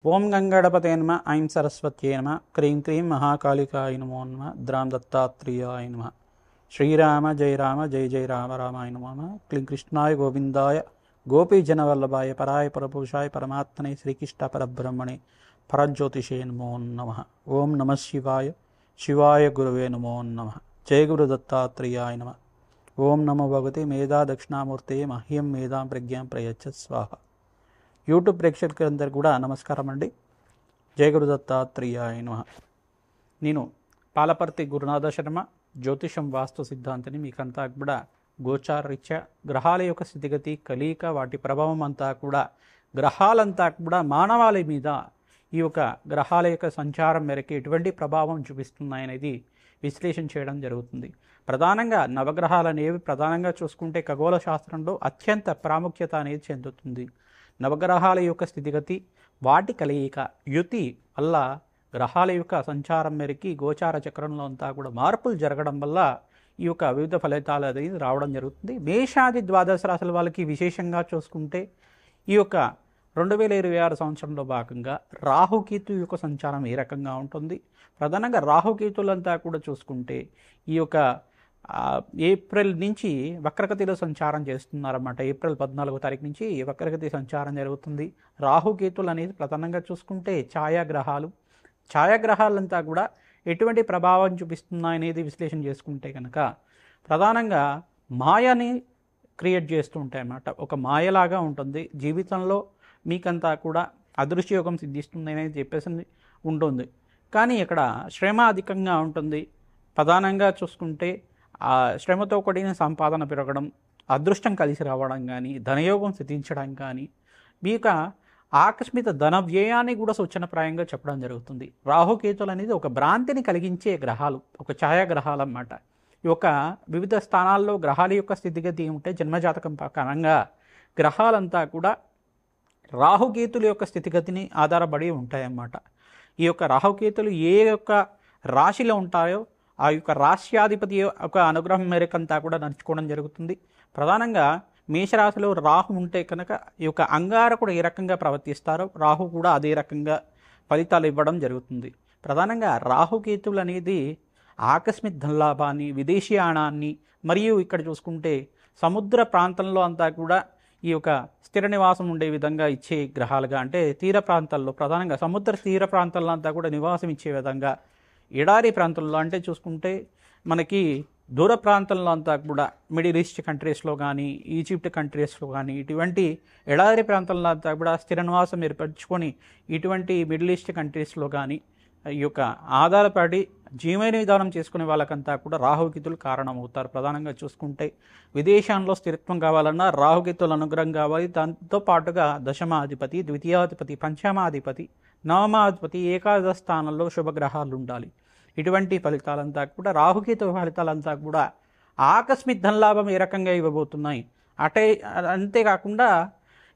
ఓం గంగణపతే నమ ఐం సరస్వత్యై నమ క్రీం క్రీం మహాకాళికాయ నమో నమ ద్రాం దత్తాత్రేయాయ నమ శ్రీరామ జయ రామ జయ జయ రామ రామాయ నమో నమ క్లీం కృష్ణాయ గోవిందాయ గోపీజనవల్లభాయ పరాయ పరపురుషాయ పరమాత్మనే శ్రీకృష్ణ పరబ్రహ్మణే పరజ్యోతిషే నమో నమ ఓం నమ శివాయ శివాయ గురువే నమో నమ జయ గురు దత్తాత్రేయాయ నమ ఓం నమో భగవతే మేధా దక్షిణామూర్తే మహ్యం మేధాం ప్రజ్ఞాం ప్రయచ్చ స్వాహ. యూట్యూబ్ ప్రేక్షకులందరూ కూడా నమస్కారం అండి. జయ గురు దత్తాత్రేయాయ నమః. నేను పాలపర్తి గురునాథ శర్మ, జ్యోతిషం వాస్తు సిద్ధాంతిని. మీకంతా కూడా గోచారరీత్యా గ్రహాల యొక్క స్థితిగతి, కలయిక, వాటి ప్రభావం అంతా కూడా గ్రహాలంతా కూడా మానవాళి మీద ఈ యొక్క గ్రహాల యొక్క సంచారం మేరకు ఎటువంటి ప్రభావం చూపిస్తున్నాయనేది విశ్లేషణ చేయడం జరుగుతుంది. ప్రధానంగా నవగ్రహాలు అనేవి ప్రధానంగా చూసుకుంటే ఖగోళ శాస్త్రంలో అత్యంత ప్రాముఖ్యత అనేది చెందుతుంది. నవగ్రహాల యొక్క స్థితిగతి, వాటి కలయిక, యుతి వల్ల గ్రహాల యొక్క సంచారం మేరకి గోచార చక్రంలో అంతా కూడా మార్పులు జరగడం వల్ల ఈ యొక్క వివిధ ఫలితాలు అనేది రావడం జరుగుతుంది. మేషాది ద్వాదశ రాశుల వాళ్ళకి విశేషంగా చూసుకుంటే ఈ యొక్క 2026 సంవత్సరంలో భాగంగా రాహుకేతు యొక్క సంచారం ఏ రకంగా ఉంటుంది. ప్రధానంగా రాహుకేతులంతా కూడా చూసుకుంటే ఈ యొక్క ఏప్రిల్ నుంచి వక్రగతిలో సంచారం చేస్తున్నారన్నమాట. ఏప్రిల్ 14వ తారీఖు నుంచి వక్రగతి సంచారం జరుగుతుంది. రాహుకేతులు అనేది ప్రధానంగా చూసుకుంటే ఛాయాగ్రహాలంతా కూడా ఎటువంటి ప్రభావం చూపిస్తున్నాయనేది విశ్లేషణ చేసుకుంటే కనుక ప్రధానంగా మాయని క్రియేట్ చేస్తూ ఉంటాయి అన్నమాట. ఒక మాయలాగా ఉంటుంది. జీవితంలో మీకంతా కూడా అదృష్టయోగం సిద్ధిస్తుంది అనేది చెప్పేసి ఉంటుంది. కానీ ఇక్కడ శ్రమ అధికంగా ఉంటుంది. ప్రధానంగా చూసుకుంటే ఆ శ్రమతో కూడిన సంపాదన పెరగడం, అదృష్టం కలిసి రావడం కానీ, ధనయోగం సిద్ధించడం కానీ, మీ యొక్క ఆకస్మిక ధన వ్యయాన్ని కూడా సూచనప్రాయంగా చెప్పడం జరుగుతుంది. రాహుకేతులు అనేది ఒక భ్రాంతిని కలిగించే గ్రహాలు, ఒక ఛాయాగ్రహాలు అన్నమాట. ఈ యొక్క వివిధ స్థానాల్లో గ్రహాల యొక్క స్థితిగతి ఉంటే జన్మజాతకం ప్రకారంగా గ్రహాలంతా కూడా రాహుకేతుల యొక్క స్థితిగతిని ఆధారపడి ఉంటాయన్నమాట. ఈ యొక్క రాహుకేతులు ఏ యొక్క రాశిలో ఉంటాయో ఆ యొక్క రాశ్యాధిపతి యొక్క అనుగ్రహం మేరకంతా కూడా నడుచుకోవడం జరుగుతుంది. ప్రధానంగా మేషరాశిలో రాహు ఉంటే కనుక ఈ యొక్క అంగారకుడు ఏ రకంగా ప్రవర్తిస్తారో రాహు కూడా అదే రకంగా ఫలితాలు ఇవ్వడం జరుగుతుంది. ప్రధానంగా రాహుకేతువులు అనేది ఆకస్మిక ధనలాభాన్ని, విదేశీయానాన్ని, మరియు ఇక్కడ చూసుకుంటే సముద్ర ప్రాంతంలో అంతా కూడా ఈ యొక్క స్థిర నివాసం ఉండే విధంగా ఇచ్చే గ్రహాలుగా, అంటే తీర ప్రాంతాల్లో ప్రధానంగా సముద్ర తీర ప్రాంతాల్లో అంతా కూడా నివాసం ఇచ్చే విధంగా, ఎడారి ప్రాంతంలో అంటే చూసుకుంటే మనకి దూర ప్రాంతంలో అంతా కూడా మిడిల్ ఈస్ట్ కంట్రీస్లో కానీ, ఈజిప్ట్ కంట్రీస్లో కానీ, ఇటువంటి ఎడారి ప్రాంతంలో అంతా కూడా స్థిర నివాసం ఏర్పరచుకొని ఇటువంటి మిడిల్ ఈస్ట్ కంట్రీస్లో కానీ ఈ యొక్క ఆధారపడి జీవన విధానం చేసుకునే వాళ్ళకంతా కూడా రాహుకేతులు కారణమవుతారు. ప్రధానంగా చూసుకుంటే విదేశాల్లో స్థిరత్వం కావాలన్నా రాహుకేతుల అనుగ్రహం కావాలి. దాంతో పాటుగా దశమాధిపతి, ద్వితీయాధిపతి, పంచమాధిపతి, నవమాధిపతి, ఏకాదశ స్థానంలో శుభగ్రహాలు ఉండాలి. ఇటువంటి ఫలితాలంతా కూడా రాహుకేతు ఫలితాలంతా కూడా ఆకస్మిక ధనలాభం ఏ రకంగా ఇవ్వబోతున్నాయి. అంతేకాకుండా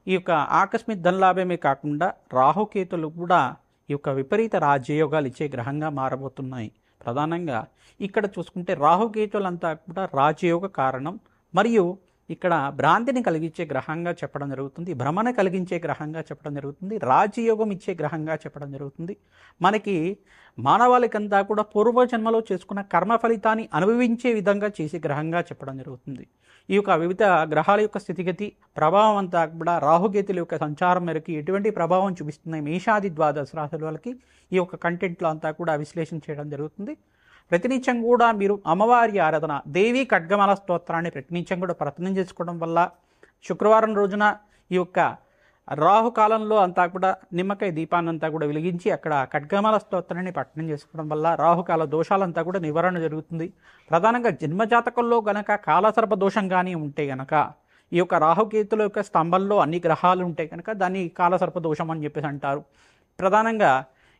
ఈ యొక్క ఆకస్మిక ధనలాభమే కాకుండా రాహుకేతులు కూడా ఈ యొక్క విపరీత రాజ్యయోగాలు ఇచ్చే గ్రహంగా మారబోతున్నాయి. ప్రధానంగా ఇక్కడ చూసుకుంటే రాహుకేతులంతా కూడా రాజయోగ కారణం, మరియు ఇక్కడ భ్రాంతిని కలిగించే గ్రహంగా చెప్పడం జరుగుతుంది, భ్రమణ కలిగించే గ్రహంగా చెప్పడం జరుగుతుంది, రాజయోగం ఇచ్చే గ్రహంగా చెప్పడం జరుగుతుంది. మనకి మానవాళికంతా కూడా పూర్వజన్మలో చేసుకున్న కర్మ ఫలితాన్ని అనుభవించే విధంగా చేసే గ్రహంగా చెప్పడం జరుగుతుంది. ఈ యొక్క వివిధ గ్రహాల యొక్క స్థితిగతి ప్రభావం అంతా కూడా రాహుకేతుల యొక్క సంచారం మేరకు ఎటువంటి ప్రభావం చూపిస్తున్నాయి మేషాది ద్వాదశ రాశుల వాళ్ళకి ఈ యొక్క కంటెంట్లో అంతా కూడా విశ్లేషణ చేయడం జరుగుతుంది. ప్రతినిత్యం కూడా మీరు అమ్మవారి ఆరాధన, దేవి ఖడ్గమాల స్తోత్రాన్ని ప్రతినిత్యం కూడా ప్రయత్నం చేసుకోవడం వల్ల శుక్రవారం రోజున ఈ యొక్క రాహుకాలంలో అంతా కూడా నిమ్మకాయ దీపాన్ని అంతా కూడా వెలిగించి అక్కడ ఖడ్గమాల స్తోత్రాన్ని పఠనం చేసుకోవడం వల్ల రాహుకాల దోషాలంతా కూడా నివారణ జరుగుతుంది. ప్రధానంగా జన్మజాతకంలో గనక కాలసర్ప దోషం కానీ ఉంటే గనక ఈ యొక్క రాహుకేతుల యొక్క స్తంభంలో అన్ని గ్రహాలు ఉంటే కనుక దాన్ని కాలసర్ప దోషం అని చెప్పేసి అంటారు. ప్రధానంగా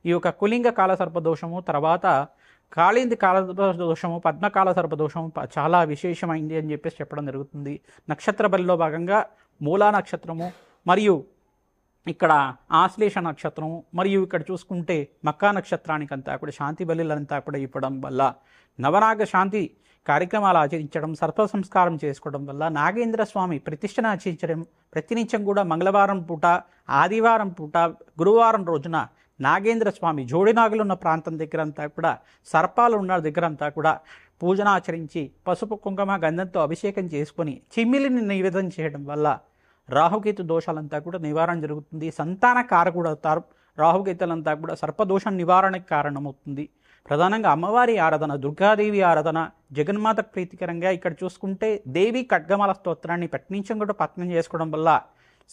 ఈ యొక్క కులింగ కాలసర్ప దోషము, తర్వాత కాళింది కాలసర్ప దోషము, పద్మకాల సర్పదోషము చాలా విశేషమైంది అని చెప్పేసి చెప్పడం జరుగుతుంది. నక్షత్ర బలిలో భాగంగా మూలా నక్షత్రము, మరియు ఇక్కడ ఆశ్లేష నక్షత్రము, మరియు ఇక్కడ చూసుకుంటే మక్కా నక్షత్రానికంతా కూడా శాంతి బలిలంతా కూడా ఇవ్వడం వల్ల నవనాగ శాంతి కార్యక్రమాలు ఆచరించడం, సర్ప సంస్కారం చేసుకోవడం వల్ల నాగేంద్ర స్వామి ప్రతిష్టను ఆచరించడం, ప్రతినిత్యం కూడా మంగళవారం పూట, ఆదివారం పూట, గురువారం రోజున నాగేంద్ర స్వామి జోడినాగులు ఉన్న ప్రాంతం దగ్గర అంతా కూడా, సర్పాలు ఉన్న దగ్గర అంతా కూడా పూజన ఆచరించి పసుపు కుంకుమ గంధంతో అభిషేకం చేసుకొని చిమ్మిలిని నివేదన చేయడం వల్ల రాహుకేతు దోషాలంతా కూడా నివారణ జరుగుతుంది. సంతాన కారకుడు అవుతారు. రాహుకేతులంతా కూడా సర్పదోషం నివారణకు కారణమవుతుంది. ప్రధానంగా అమ్మవారి ఆరాధన, దుర్గాదేవి ఆరాధన, జగన్మాత ప్రీతికరంగా ఇక్కడ చూసుకుంటే దేవి ఖడ్గమాల స్తోత్రాన్ని ప్రతినిత్యం కూడా పఠనం చేసుకోవడం వల్ల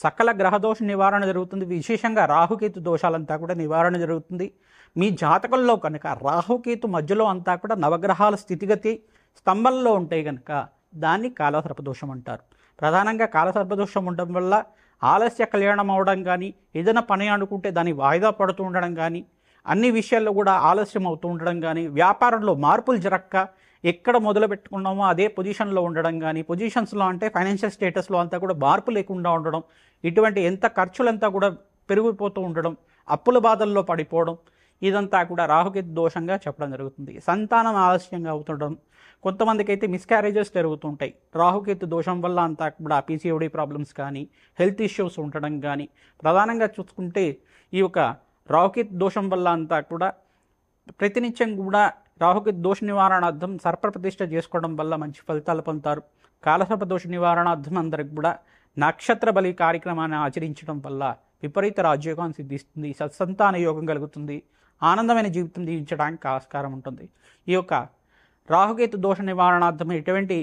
సకల గ్రహదోష నివారణ జరుగుతుంది. విశేషంగా రాహుకేతు దోషాలంతా కూడా నివారణ జరుగుతుంది. మీ జాతకంలో కనుక రాహుకేతు మధ్యలో అంతా కూడా నవగ్రహాల స్థితిగతి స్తంభంలో ఉంటాయి కనుక దాన్ని కాలసర్పదోషం అంటారు. ప్రధానంగా కాలసర్పదోషం ఉండడం వల్ల ఆలస్య కళ్యాణం అవడం కానీ, ఏదైనా పని అనుకుంటే దాన్ని వాయిదా పడుతూ ఉండడం కానీ, అన్ని విషయాల్లో కూడా ఆలస్యం అవుతూ ఉండడం కానీ, వ్యాపారంలో మార్పులు జరగక ఎక్కడ మొదలు పెట్టుకున్నామో అదే పొజిషన్లో ఉండడం కానీ, పొజిషన్స్లో అంటే ఫైనాన్షియల్ స్టేటస్లో అంతా కూడా మార్పు లేకుండా ఉండడం, ఇటువంటి ఎంత ఖర్చులంతా కూడా పెరిగిపోతూ ఉండడం, అప్పుల బాధల్లో పడిపోవడం, ఇదంతా కూడా రాహుకేతు దోషంగా చెప్పడం జరుగుతుంది. సంతానం ఆలస్యంగా అవుతుండడం, కొంతమందికి అయితే మిస్క్యారేజెస్ జరుగుతుంటాయి. రాహుకేతు దోషం వల్ల అంతా కూడా పీసీఓడి ప్రాబ్లమ్స్ కానీ, హెల్త్ ఇష్యూస్ ఉండడం కానీ, ప్రధానంగా చూసుకుంటే ఈ యొక్క రాహుకేతు దోషం వల్ల అంతా కూడా ప్రతినిత్యం కూడా రాహుకేతు దోష నివారణార్థం సర్పప్రతిష్ఠ చేసుకోవడం వల్ల మంచి ఫలితాలు పొందుతారు. కాలసర్ప దోష నివారణార్థం అందరికి కూడా నక్షత్ర బలి కార్యక్రమాన్ని ఆచరించడం వల్ల విపరీత రాజ్యోగం సిద్ధిస్తుంది, సత్సంతాన యోగం కలుగుతుంది, ఆనందమైన జీవితం జీవించడానికి ఆస్కారం ఉంటుంది. ఈ యొక్క రాహుకేతు దోష నివారణార్థం ఎటువంటి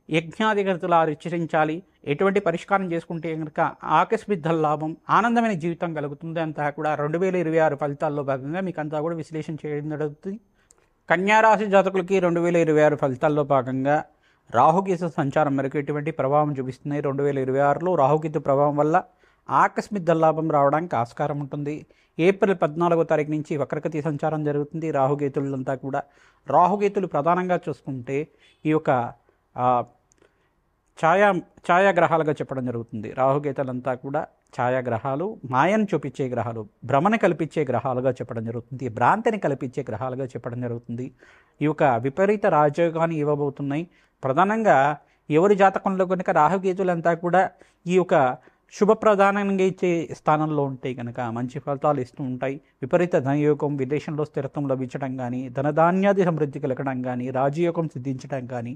యజ్ఞాధికృతులు ఆచరించాలి, ఎటువంటి పరిష్కారం చేసుకుంటే కనుక ఆకస్మిక లాభం, ఆనందమైన జీవితం కలుగుతుంది అంతా కూడా 2026 ఫలితాల్లో భాగంగా మీకు అంతా కూడా విశ్లేషణ చేయడం జరుగుతుంది. కన్యారాశి జాతకులకి 2026 ఫలితాల్లో భాగంగా రాహుకేతు సంచారం మేరకు ఎటువంటి ప్రభావం చూపిస్తున్నాయి. 2026లో రాహుకేతు ప్రభావం వల్ల ఆకస్మిక ధనలాభం రావడానికి ఆస్కారం ఉంటుంది. ఏప్రిల్ 14వ తారీఖు నుంచి వక్రగతి సంచారం జరుగుతుంది. రాహుకేతులంతా కూడా రాహుకేతులు ప్రధానంగా చూసుకుంటే ఈ యొక్క ఛాయాగ్రహాలుగా చెప్పడం జరుగుతుంది. రాహుకేతులంతా కూడా ఛాయాగ్రహాలు, మాయను చూపించే గ్రహాలు, భ్రమను కల్పించే గ్రహాలుగా చెప్పడం జరుగుతుంది, భ్రాంతిని కల్పించే గ్రహాలుగా చెప్పడం జరుగుతుంది. ఈ యొక్క విపరీత రాజయోగాన్ని ఇవ్వబోతున్నాయి. ప్రధానంగా ఎవరి జాతకంలో కనుక రాహుకేతులంతా కూడా ఈ యొక్క శుభప్రధానంగా ఇచ్చే స్థానంలో ఉంటాయి కనుక మంచి ఫలితాలు ఇస్తూ ఉంటాయి. విపరీత ధనయోగం, విదేశంలో స్థిరత్వం లభించడం కానీ, ధనధాన్యాది సమృద్ధి కలగడం కానీ, రాజయోగం సిద్ధించడం కానీ,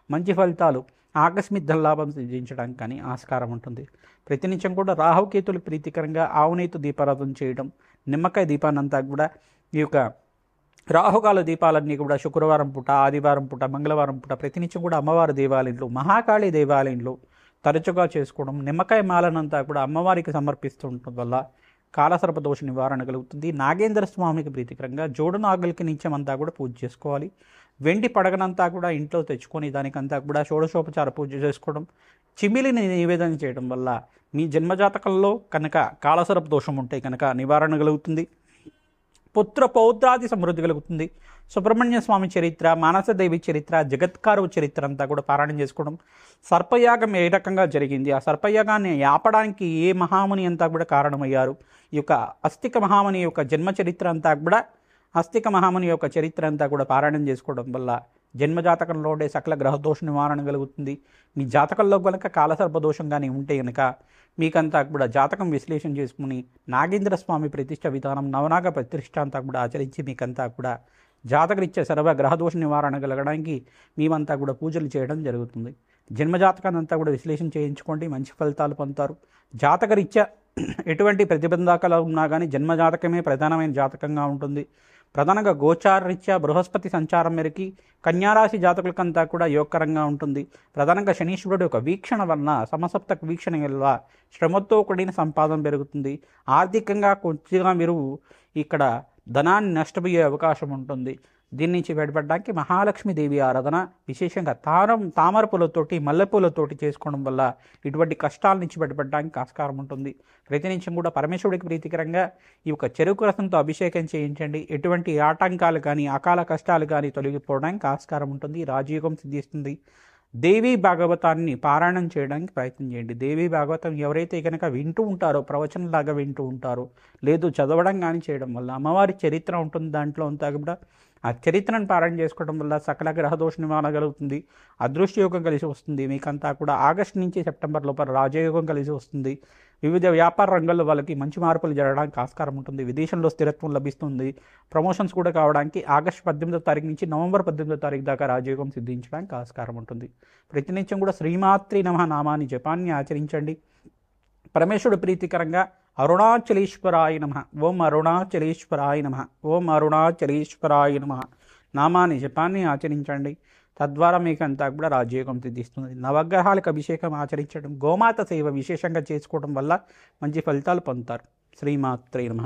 మంచి ఫలితాలు, ఆకస్మిక ధనలాభం సిద్ధించడానికి కానీ ఆస్కారం ఉంటుంది. ప్రతినిత్యం కూడా రాహుకేతులు ప్రీతికరంగా ఆవునేతు దీపారాధన చేయడం, నిమ్మకాయ దీపాన్నంతా కూడా ఈ యొక్క రాహుకాల దీపాలన్నీ కూడా శుక్రవారం పూట, ఆదివారం పూట, మంగళవారం పూట ప్రతినిత్యం కూడా అమ్మవారి దేవాలయంలో, మహాకాళి దేవాలయంలో తరచుగా చేసుకోవడం, నిమ్మకాయ మాలనంతా కూడా అమ్మవారికి సమర్పిస్తూ ఉండటం వల్ల కాలసర్ప దోష నివారణ కలుగుతుంది. నాగేంద్ర స్వామికి ప్రీతికరంగా జోడు నాగులకి నిత్యమంతా కూడా పూజ చేసుకోవాలి. వెండి పడగనంతా కూడా ఇంట్లో తెచ్చుకొని దానికంతా కూడా షోడశోపచార పూజ చేసుకోవడం, చిమిలిని నివేదన చేయడం వల్ల మీ జన్మజాతకంలో కనుక కాలసర్ప దోషం ఉంటే కనుక నివారణ కలుగుతుంది. పుత్ర పౌత్రాది సమృద్ధి కలుగుతుంది. సుబ్రహ్మణ్య స్వామి చరిత్ర, మానసదేవి చరిత్ర, జగత్కారు చరిత్ర అంతా కూడా పారాయణం చేసుకోవడం. సర్పయాగం ఏ రకంగా జరిగింది, ఆ సర్పయాగాన్ని ఆపడానికి ఏ మహాముని అంతా కూడా కారణమయ్యారు, ఈ యొక్క అస్తిక మహాముని యొక్క జన్మ చరిత్ర అంతా కూడా, అస్తిక మహాముని యొక్క చరిత్ర అంతా కూడా పారాయణం చేసుకోవడం వల్ల జన్మజాతకంలో ఉండే సకల గ్రహదోష నివారణ కలుగుతుంది. మీ జాతకంలో కనుక కాలసర్పదోషం కానీ ఉంటే కనుక మీకంతా కూడా జాతకం విశ్లేషణ చేసుకుని నాగేంద్ర స్వామి ప్రతిష్ట విధానం, నవనాగ ప్రతిష్ట అంతా కూడా ఆచరించి మీకంతా కూడా జాతకరీత్యా సర్వ గ్రహదోష నివారణ కలగడానికి మేమంతా కూడా పూజలు చేయడం జరుగుతుంది. జన్మజాతకాన్ని అంతా కూడా విశ్లేషణ చేయించుకోండి, మంచి ఫలితాలు పొందుతారు. జాతకరీత్యా ఎటువంటి ప్రతిబంధకాలు ఉన్నా కానీ జన్మజాతకమే ప్రధానమైన జాతకంగా ఉంటుంది. ప్రధానంగా గోచారరీత్యా బృహస్పతి సంచారం మేరకి కన్యారాశి జాతకులకంతా కూడా యోగకరంగా ఉంటుంది. ప్రధానంగా శనీశ్వరుడు యొక్క వీక్షణ వలన, సమసప్తక వీక్షణ వల్ల శ్రమతో కూడిన సంపాదన పెరుగుతుంది. ఆర్థికంగా కొద్దిగా మీరు ఇక్కడ ధనాన్ని నష్టపోయే అవకాశం ఉంటుంది. దీని నుంచి బయటపడడానికి మహాలక్ష్మీదేవి ఆరాధన, విశేషంగా తామర పూలతోటి, మల్లెపూలతోటి చేసుకోవడం వల్ల ఇటువంటి కష్టాల నుంచి బయటపడడానికి ఆస్కారం ఉంటుంది. ప్రతినిత్యం కూడా పరమేశ్వరుడికి ప్రీతికరంగా ఈ యొక్క చెరుకు రసంతో అభిషేకం చేయించండి. ఎటువంటి ఆటంకాలు కానీ, అకాల కష్టాలు కానీ తొలగిపోవడానికి ఆస్కారం ఉంటుంది. రాజయోగం సిద్ధిస్తుంది. దేవీ భాగవతాన్ని పారాయణం చేయడానికి ప్రయత్నం చేయండి. దేవీ భాగవతం ఎవరైతే కనుక వింటూ ఉంటారో, ప్రవచనంలాగా వింటూ ఉంటారో, లేదు చదవడం కానీ చేయడం వల్ల అమ్మవారి చరిత్ర ఉంటుంది. దాంట్లో అంతా కూడా ఆ చరిత్రను పారాయణ చేసుకోవడం వల్ల సకల గ్రహ దోష నివారణ కలుగుతుంది, అదృష్టయోగం కలిసి వస్తుంది. మీకంతా కూడా ఆగస్టు నుంచి సెప్టెంబర్ లోపల రాజయోగం కలిసి వస్తుంది. వివిధ వ్యాపార రంగాల్లో వాళ్ళకి మంచి మార్పులు జరగడానికి ఆస్కారం ఉంటుంది. విదేశంలో స్థిరత్వం లభిస్తుంది. ప్రమోషన్స్ కూడా కావడానికి ఆగస్టు 18వ తారీఖు నుంచి నవంబర్ 18వ తారీఖు దాకా రాజయోగం సిద్ధించడానికి ఆస్కారం ఉంటుంది. ప్రతినిత్యం కూడా శ్రీమాత్రి నమః నామాన్ని జపాన్ని ఆచరించండి. పరమేశ్వరుడు ప్రీతికరంగా అరుణాచలేశ్వరాయ నమః, ఓం అరుణాచలేశ్వరాయ నమః, ఓం అరుణాచలేశ్వరాయ నమః నామాన్ని జపాన్ని ఆచరించండి. తద్వారా మీకు అంతా కూడా రాజయోగం సిద్ధిస్తుంది. నవగ్రహాలకు అభిషేకం ఆచరించడం, గోమాత సేవ విశేషంగా చేసుకోవడం వల్ల మంచి ఫలితాలు పొందుతారు. శ్రీమాత్రే నమః.